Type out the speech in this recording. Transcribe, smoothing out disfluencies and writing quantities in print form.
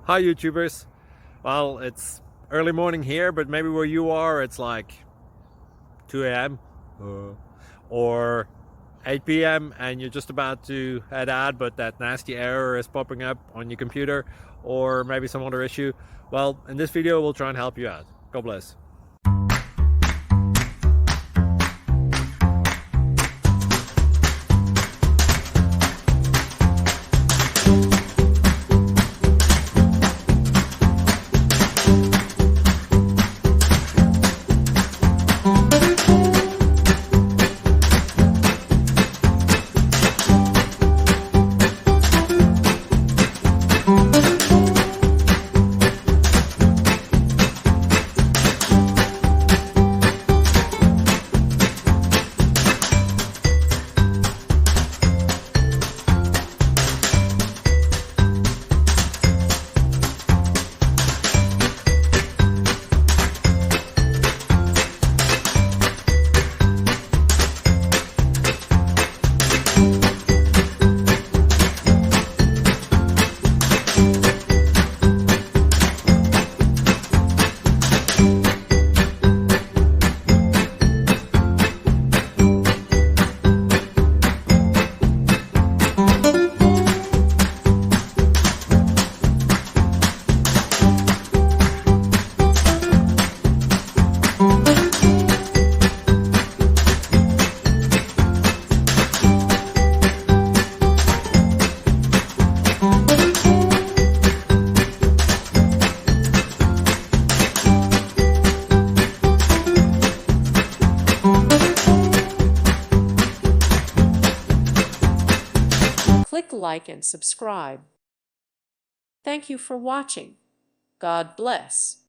Hi YouTubers. Well, it's early morning here, but maybe where you are it's like 2 a.m. or 8 p.m. and you're just about to head out, but that nasty error is popping up on your computer, or maybe some other issue. Well, in this video we'll try and help you out. God bless. Click like and subscribe. Thank you for watching. God bless.